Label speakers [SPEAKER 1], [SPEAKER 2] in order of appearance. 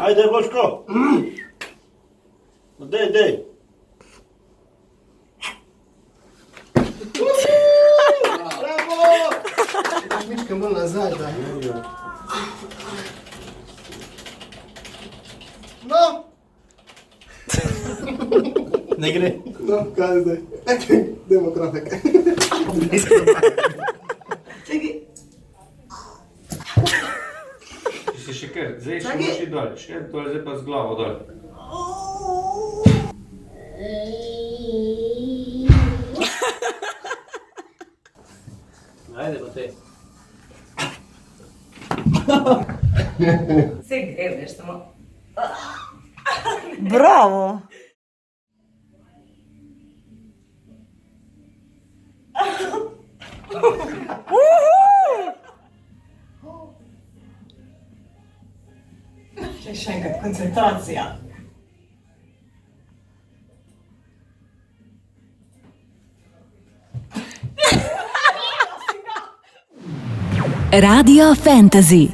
[SPEAKER 1] Ajde, Boško. Dej. Bravo!
[SPEAKER 2] Daš mička bolj nazaj, daj. No!
[SPEAKER 1] Ne gre.
[SPEAKER 2] No, kaj zdaj? Dajmo krafek.
[SPEAKER 3] Čekaj.
[SPEAKER 4] Si še kar, zdaj še moraš iti dol, še dol, zdaj pa z glavo dol.
[SPEAKER 1] Ajde, pa te.
[SPEAKER 3] Se greš samo.
[SPEAKER 5] Bravo!
[SPEAKER 3] Še enkrat, koncentracija.
[SPEAKER 6] Radio Fantasy.